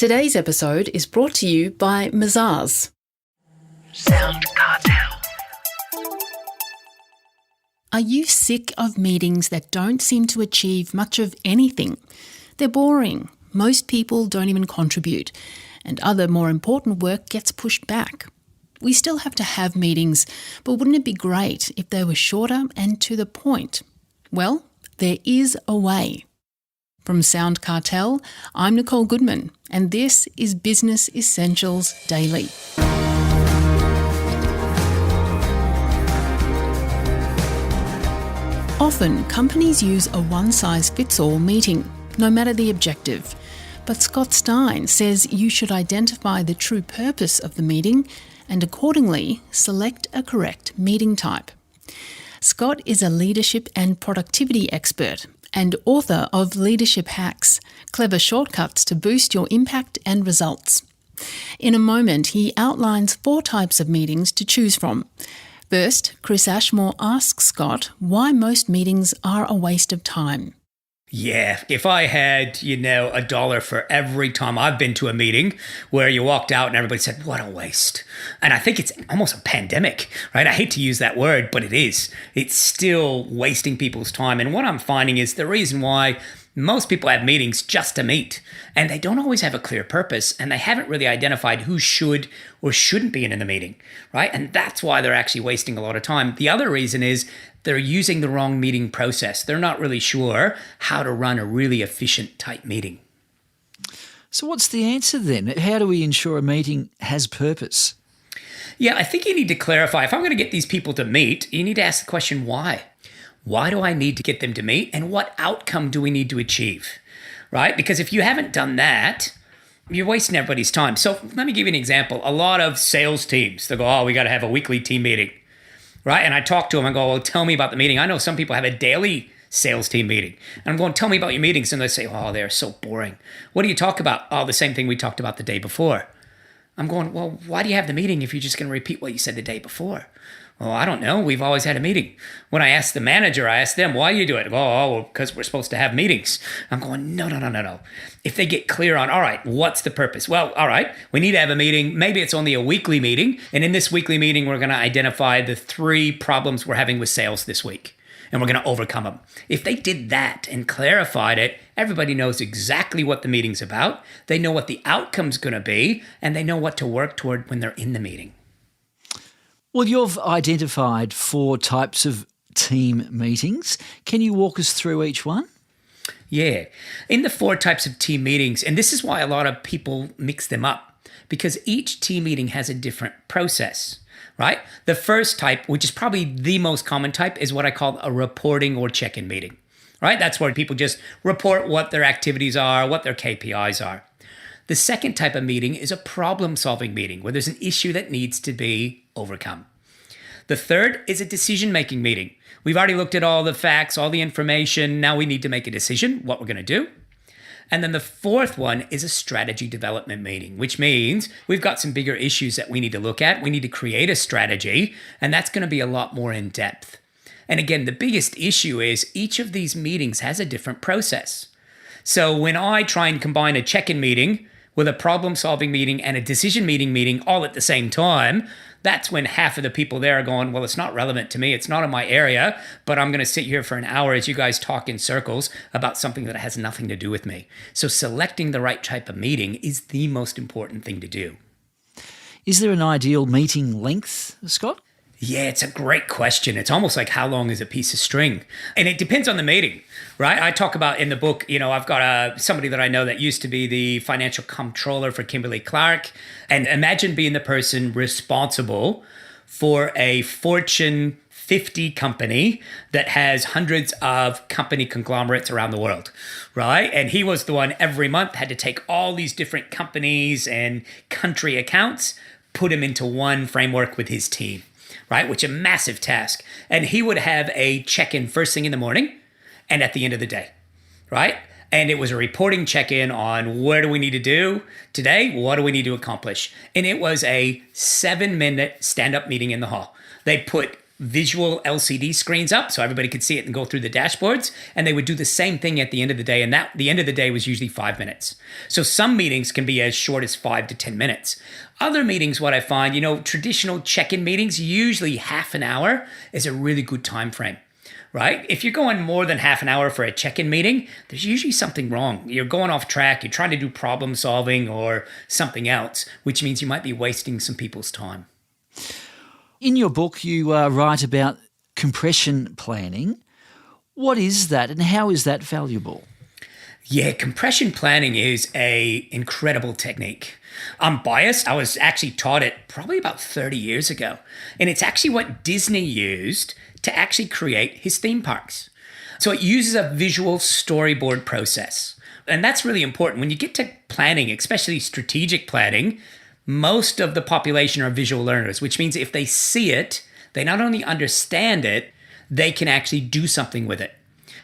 Today's episode is brought to you by Mazars. SoundCartel. Are you sick of meetings that don't seem to achieve much of anything? They're boring. Most people don't even contribute, and other more important work gets pushed back. We still have to have meetings, but wouldn't it be great if they were shorter and to the point? Well, there is a way. From SoundCartel, I'm Nicole Goodman, and this is Business Essentials Daily. Often, companies use a one-size-fits-all meeting, no matter the objective. But Scott Stein says you should identify the true purpose of the meeting and accordingly select a correct meeting type. Scott is a leadership and productivity expert and author of Leadership Hacks, Clever Shortcuts to Boost Your Impact and Results. In a moment, he outlines 4 types of meetings to choose from. First, Chris Ashmore asks Scott why most meetings are a waste of time. Yeah, if I had, $1 for every time I've been to a meeting where you walked out and everybody said, what a waste. And I think it's almost a pandemic, right? I hate to use that word, but it is. It's still wasting people's time. And what I'm finding is the reason why most people have meetings just to meet, and they don't always have a clear purpose, and they haven't really identified who should or shouldn't be in the meeting, right? And that's why they're actually wasting a lot of time. The other reason is they're using the wrong meeting process. They're not really sure how to run a really efficient type meeting. So what's the answer then? How do we ensure a meeting has purpose? Yeah, I think you need to clarify. If I'm going to get these people to meet, you need to ask the question, why? Why do I need to get them to meet? And what outcome do we need to achieve, right? Because if you haven't done that, you're wasting everybody's time. So let me give you an example. A lot of sales teams, they go, we got to have a weekly team meeting, right? And I talk to them and go, well, tell me about the meeting. I know some people have a daily sales team meeting. And I'm going, tell me about your meetings. And they say, they're so boring. What do you talk about? The same thing we talked about the day before. I'm going, well, why do you have the meeting if you're just going to repeat what you said the day before? Well, I don't know. We've always had a meeting. When I asked the manager, I asked them, why do you do it? Well, because we're supposed to have meetings. I'm going, no. If they get clear on, all right, what's the purpose? Well, all right, we need to have a meeting. Maybe it's only a weekly meeting. And in this weekly meeting, we're going to identify the 3 problems we're having with sales this week. And we're going to overcome them. If they did that and clarified it, everybody knows exactly what the meeting's about. They know what the outcome's going to be, and they know what to work toward when they're in the meeting. Well, you've identified 4 types of team meetings. Can you walk us through each one? Yeah. In the 4 types of team meetings, and this is why a lot of people mix them up, because each team meeting has a different process, right? The first type, which is probably the most common type, is what I call a reporting or check-in meeting, right? That's where people just report what their activities are, what their KPIs are. The second type of meeting is a problem-solving meeting where there's an issue that needs to be overcome. The third is a decision-making meeting. We've already looked at all the facts, all the information. Now we need to make a decision, what we're going to do. And then the fourth one is a strategy development meeting, which means we've got some bigger issues that we need to look at. We need to create a strategy, and that's going to be a lot more in depth. And again, the biggest issue is each of these meetings has a different process. So when I try and combine a check-in meeting with a problem-solving meeting and a decision-making meeting all at the same time, that's when half of the people there are going, well, it's not relevant to me. It's not in my area, but I'm going to sit here for an hour as you guys talk in circles about something that has nothing to do with me. So selecting the right type of meeting is the most important thing to do. Is there an ideal meeting length, Scott? Yeah, it's a great question. It's almost like how long is a piece of string? And it depends on the meeting, right? I talk about in the book, I've got somebody that I know that used to be the financial controller for Kimberly-Clark. And imagine being the person responsible for a Fortune 50 company that has hundreds of company conglomerates around the world, right? And he was the one every month had to take all these different companies and country accounts, put them into one framework with his team. Right, which is a massive task. And he would have a check-in first thing in the morning and at the end of the day, right? And it was a reporting check-in on where do we need to do today? What do we need to accomplish? And it was a 7-minute stand-up meeting in the hall. They put visual LCD screens up so everybody could see it and go through the dashboards. And they would do the same thing at the end of the day. And the end of the day was usually 5 minutes. So some meetings can be as short as 5 to 10 minutes. Other meetings, what I find, traditional check-in meetings, usually half an hour is a really good time frame. Right? If you're going more than half an hour for a check-in meeting, there's usually something wrong. You're going off track. You're trying to do problem solving or something else, which means you might be wasting some people's time. In your book, you write about compression planning. What is that and how is that valuable? Yeah, compression planning is an incredible technique. I'm biased. I was actually taught it probably about 30 years ago. And it's actually what Disney used to actually create his theme parks. So it uses a visual storyboard process. And that's really important. When you get to planning, especially strategic planning, most of the population are visual learners, which means if they see it, they not only understand it, they can actually do something with it.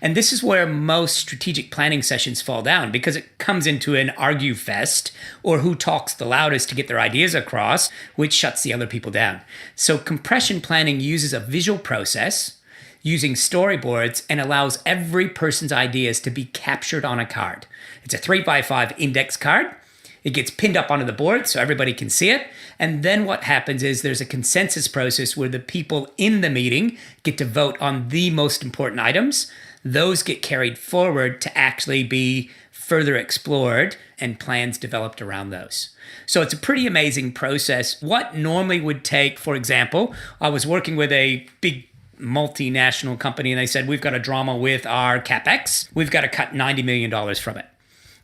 And this is where most strategic planning sessions fall down because it comes into an argue fest or who talks the loudest to get their ideas across, which shuts the other people down. So compression planning uses a visual process using storyboards and allows every person's ideas to be captured on a card. It's a 3x5 index card. It gets pinned up onto the board so everybody can see it. And then what happens is there's a consensus process where the people in the meeting get to vote on the most important items. Those get carried forward to actually be further explored and plans developed around those. So it's a pretty amazing process. What normally would take, for example, I was working with a big multinational company and they said, we've got a drama with our CapEx. We've got to cut $90 million from it.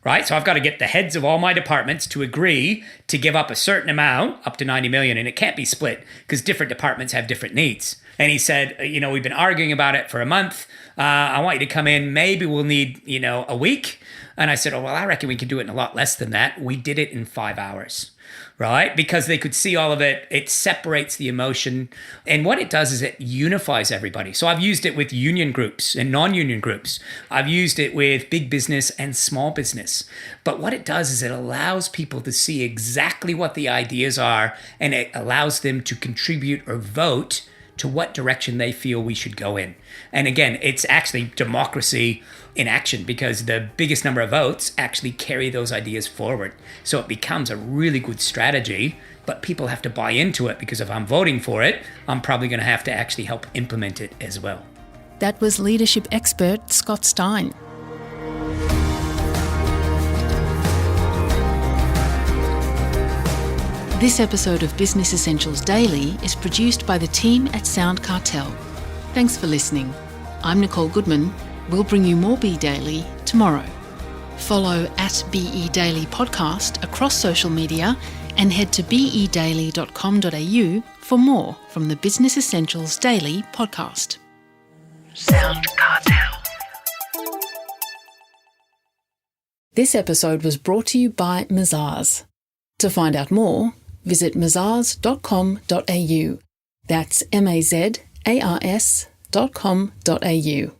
Right? So I've got to get the heads of all my departments to agree to give up a certain amount, up to 90 million, and it can't be split because different departments have different needs. And he said, we've been arguing about it for a month. I want you to come in. Maybe we'll need, a week. And I said, well, I reckon we can do it in a lot less than that. We did it in 5 hours. Right? Because they could see all of it. It separates the emotion. And what it does is it unifies everybody. So I've used it with union groups and non-union groups. I've used it with big business and small business. But what it does is it allows people to see exactly what the ideas are, and it allows them to contribute or vote to what direction they feel we should go in. And again, it's actually democracy in action because the biggest number of votes actually carry those ideas forward. So it becomes a really good strategy, but people have to buy into it because if I'm voting for it, I'm probably going to have to actually help implement it as well. That was leadership expert Scott Stein. This episode of Business Essentials Daily is produced by the team at SoundCartel. Thanks for listening. I'm Nicole Goodman. We'll bring you more Be Daily tomorrow. Follow @BE Daily Podcast across social media and head to bedaily.com.au for more from the Business Essentials Daily podcast. SoundCartel. This episode was brought to you by Mazars. To find out more, visit mazars.com.au. That's mazars.com.au.